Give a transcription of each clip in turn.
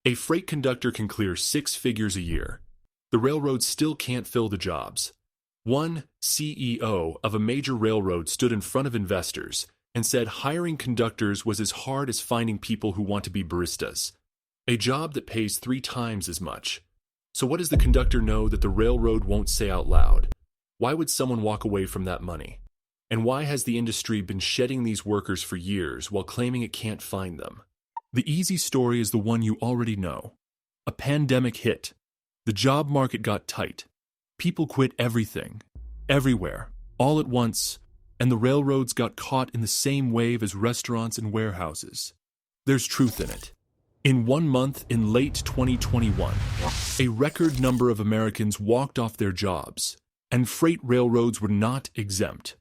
A freight conductor can clear six figures a year. The railroads still can't fill the jobs. One CEO of a major railroad stood in front of investors and said hiring conductors was as hard as finding people who want to be baristas, a job that pays 3 times as much. So what does the conductor know that the railroad won't say out loud? Why would someone walk away from that money? And why has the industry been shedding these workers for years while claiming it can't find them? The easy story is the one you already know. A pandemic hit. The job market got tight. People quit everything, everywhere, all at once, and the railroads got caught in the same wave as restaurants and warehouses. There's truth in it. In 1 month in late 2021, a record number of Americans walked off their jobs, and freight railroads were not exempt.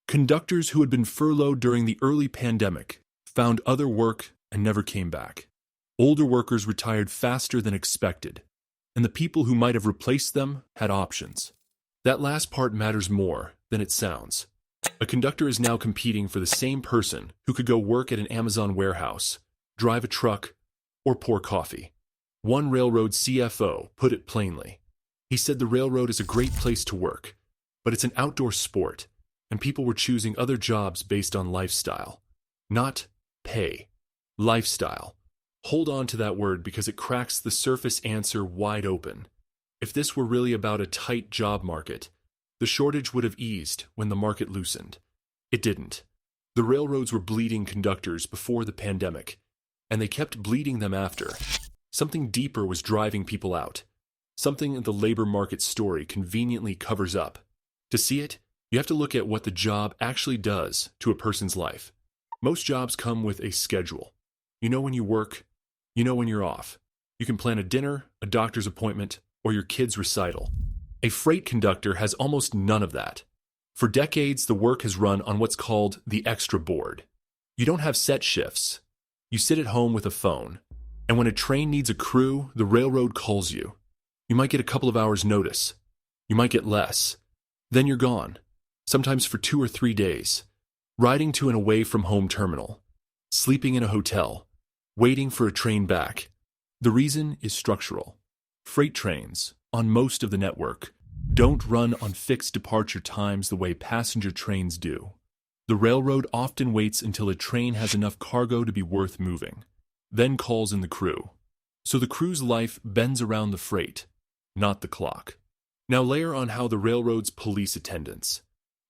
Conductors who had been furloughed during the early pandemic found other work and never came back. Older workers retired faster than expected, and the people who might have replaced them had options. That last part matters more than it sounds. A conductor is now competing for the same person who could go work at an Amazon warehouse, drive a truck, or pour coffee. One railroad CFO put it plainly. He said the railroad is a great place to work, but it's an outdoor sport, and people were choosing other jobs based on lifestyle, not pay. Lifestyle. Hold on to that word because it cracks the surface answer wide open. If this were really about a tight job market, the shortage would have eased when the market loosened. It didn't. The railroads were bleeding conductors before the pandemic, and they kept bleeding them after. Something deeper was driving people out. Something the labor market story conveniently covers up. To see it, you have to look at what the job actually does to a person's life. Most jobs come with a schedule. You know when you work, you know when you're off. You can plan a dinner, a doctor's appointment, or your kid's recital. A freight conductor has almost none of that. For decades, the work has run on what's called the extra board. You don't have set shifts. You sit at home with a phone, and when a train needs a crew, the railroad calls you. You might get a couple of hours' notice. You might get less. Then you're gone, sometimes for 2 or 3 days, riding to an away-from-home terminal, sleeping in a hotel, waiting for a train back. The reason is structural. Freight trains, on most of the network, don't run on fixed departure times the way passenger trains do. The railroad often waits until a train has enough cargo to be worth moving, then calls in the crew. So the crew's life bends around the freight, not the clock. Now layer on how the railroads police attendance.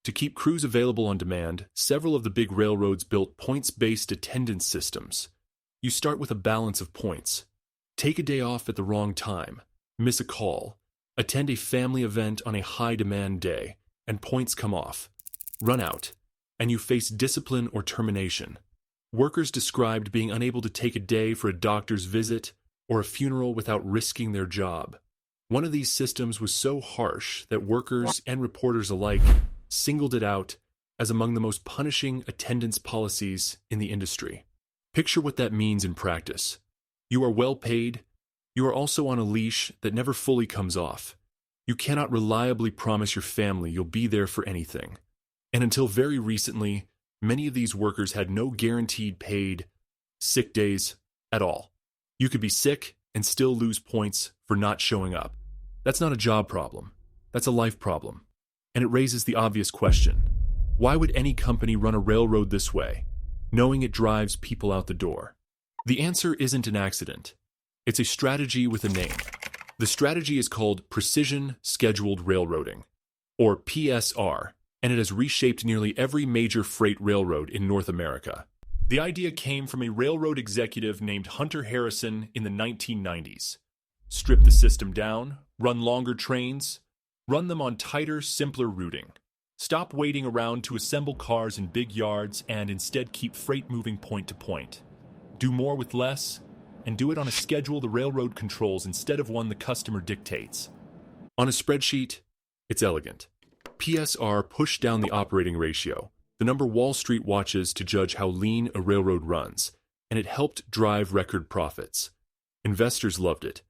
To keep crews available on demand, several of the big railroads built points-based attendance systems. You start with a balance of points. Take a day off at the wrong time, miss a call, attend a family event on a high-demand day, and points come off. Run out, and you face discipline or termination. Workers described being unable to take a day for a doctor's visit or a funeral without risking their job. One of these systems was so harsh that workers and reporters alike singled it out as among the most punishing attendance policies in the industry. Picture what that means in practice. You are well paid. You are also on a leash that never fully comes off. You cannot reliably promise your family you'll be there for anything. And until very recently, many of these workers had no guaranteed paid sick days at all. You could be sick and still lose points for not showing up. That's not a job problem. That's a life problem. And it raises the obvious question. Why would any company run a railroad this way, knowing it drives people out the door? The answer isn't an accident. It's a strategy with a name. The strategy is called Precision Scheduled Railroading, or PSR, and it has reshaped nearly every major freight railroad in North America. The idea came from a railroad executive named Hunter Harrison in the 1990s. Strip the system down, run longer trains, run them on tighter, simpler routing. Stop waiting around to assemble cars in big yards and instead keep freight moving point to point. Do more with less, and do it on a schedule the railroad controls instead of one the customer dictates. On a spreadsheet, it's elegant. PSR pushed down the operating ratio, the number Wall Street watches to judge how lean a railroad runs, and it helped drive record profits. Investors loved it.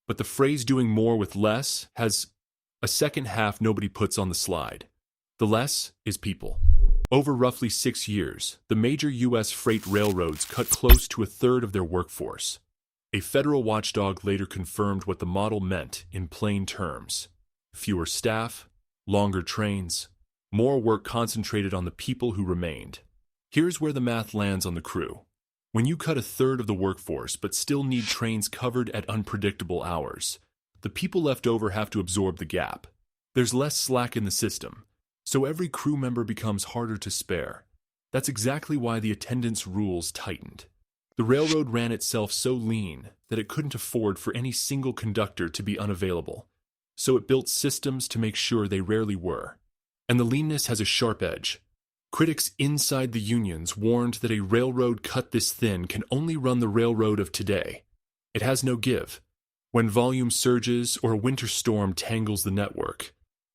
But the phrase doing more with less has a second half nobody puts on the slide. The less is people. Over roughly 6 years, the major U.S. freight railroads cut close to a third of their workforce. A federal watchdog later confirmed what the model meant in plain terms: fewer staff, longer trains, more work concentrated on the people who remained. Here's where the math lands on the crew. When you cut a third of the workforce but still need trains covered at unpredictable hours, the people left over have to absorb the gap. There's less slack in the system, so every crew member becomes harder to spare. That's exactly why the attendance rules tightened. The railroad ran itself so lean that it couldn't afford for any single conductor to be unavailable, so it built systems to make sure they rarely were. And the leanness has a sharp edge. Critics inside the unions warned that a railroad cut this thin can only run the railroad of today. It has no give. When volume surges or a winter storm tangles the network,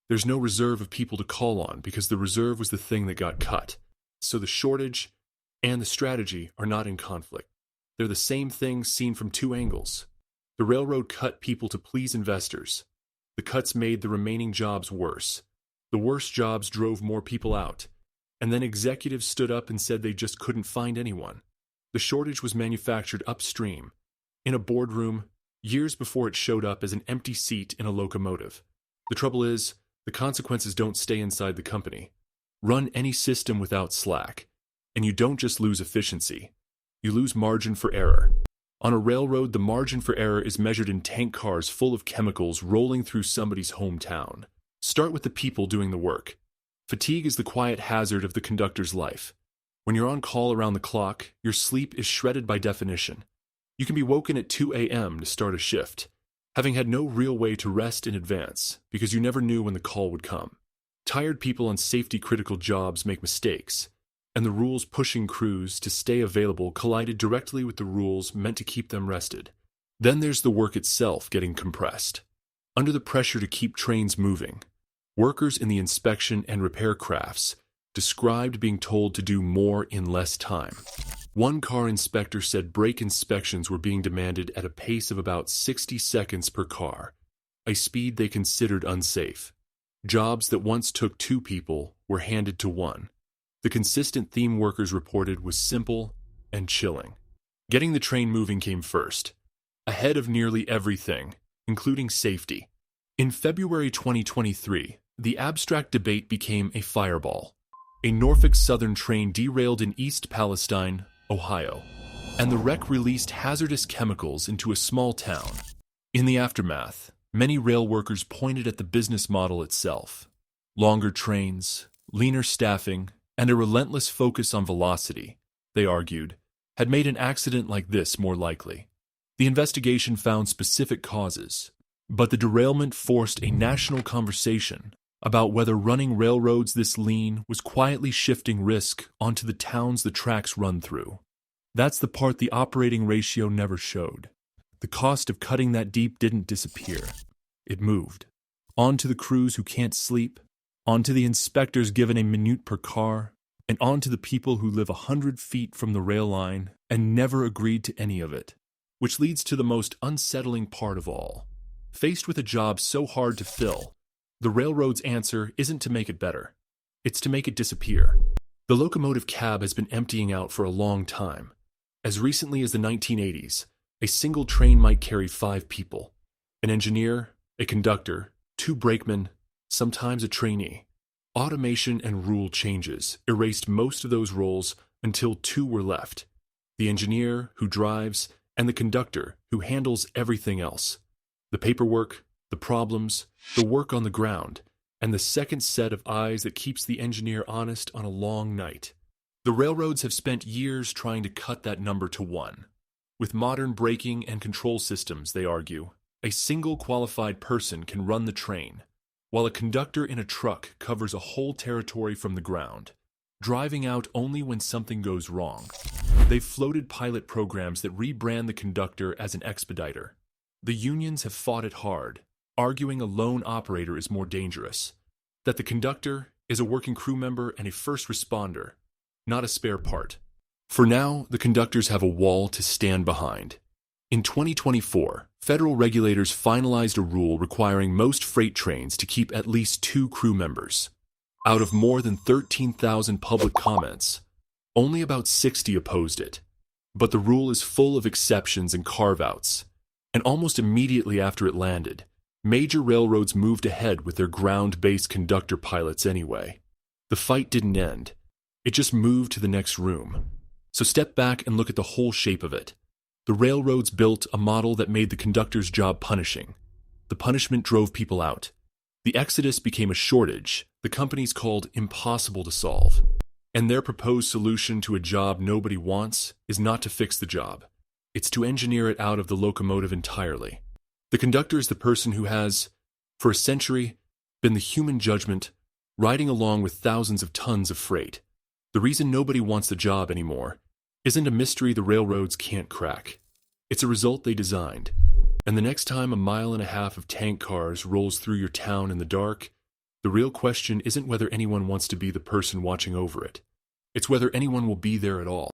there's no reserve of people to call on because the reserve was the thing that got cut. So the shortage and the strategy are not in conflict. They're the same thing seen from two angles. The railroad cut people to please investors. The cuts made the remaining jobs worse. The worse jobs drove more people out. And then executives stood up and said they just couldn't find anyone. The shortage was manufactured upstream, in a boardroom, years before it showed up as an empty seat in a locomotive. The trouble is, the consequences don't stay inside the company. Run any system without slack, and you don't just lose efficiency. You lose margin for error. On a railroad, the margin for error is measured in tank cars full of chemicals rolling through somebody's hometown. Start with the people doing the work. Fatigue is the quiet hazard of the conductor's life. When you're on call around the clock, your sleep is shredded by definition. You can be woken at 2 a.m. to start a shift, having had no real way to rest in advance because you never knew when the call would come. Tired people on safety-critical jobs make mistakes, and the rules pushing crews to stay available collided directly with the rules meant to keep them rested. Then there's the work itself getting compressed. Under the pressure to keep trains moving, workers in the inspection and repair crafts described being told to do more in less time. One car inspector said brake inspections were being demanded at a pace of about 60 seconds per car, a speed they considered unsafe. Jobs that once took 2 people were handed to 1. The consistent theme workers reported was simple and chilling. Getting the train moving came first, ahead of nearly everything, including safety. In February 2023, the abstract debate became a fireball. A Norfolk Southern train derailed in East Palestine, Ohio, and the wreck released hazardous chemicals into a small town. In the aftermath, many rail workers pointed at the business model itself. Longer trains, leaner staffing, and a relentless focus on velocity, they argued, had made an accident like this more likely. The investigation found specific causes, but the derailment forced a national conversation about whether running railroads this lean was quietly shifting risk onto the towns the tracks run through. That's the part the operating ratio never showed. The cost of cutting that deep didn't disappear. It moved. Onto the crews who can't sleep, onto the inspectors given a minute per car, and onto the people who live 100 feet from the rail line and never agreed to any of it. Which leads to the most unsettling part of all. Faced with a job so hard to fill, the railroad's answer isn't to make it better. It's to make it disappear. The locomotive cab has been emptying out for a long time. As recently as the 1980s, a single train might carry 5 people. An engineer, a conductor, 2 brakemen, sometimes a trainee. Automation and rule changes erased most of those roles until 2 were left. The engineer, who drives, and the conductor, who handles everything else. The paperwork, the problems, the work on the ground, and the second set of eyes that keeps the engineer honest on a long night. The railroads have spent years trying to cut that number to 1. With modern braking and control systems, they argue, a single qualified person can run the train, while a conductor in a truck covers a whole territory from the ground, driving out only when something goes wrong. They've floated pilot programs that rebrand the conductor as an expediter. The unions have fought it hard, arguing a lone operator is more dangerous, that the conductor is a working crew member and a first responder, not a spare part. For now, the conductors have a wall to stand behind. In 2024, federal regulators finalized a rule requiring most freight trains to keep at least 2 crew members. Out of more than 13,000 public comments, only about 60 opposed it. But the rule is full of exceptions and carve-outs. And almost immediately after it landed, major railroads moved ahead with their ground-based conductor pilots anyway. The fight didn't end. It just moved to the next room. So step back and look at the whole shape of it. The railroads built a model that made the conductor's job punishing. The punishment drove people out. The exodus became a shortage the companies called impossible to solve. And their proposed solution to a job nobody wants is not to fix the job. It's to engineer it out of the locomotive entirely. The conductor is the person who has, for a century, been the human judgment, riding along with thousands of tons of freight. The reason nobody wants the job anymore isn't a mystery the railroads can't crack. It's a result they designed. And the next time 1.5 miles of tank cars rolls through your town in the dark, the real question isn't whether anyone wants to be the person watching over it. It's whether anyone will be there at all.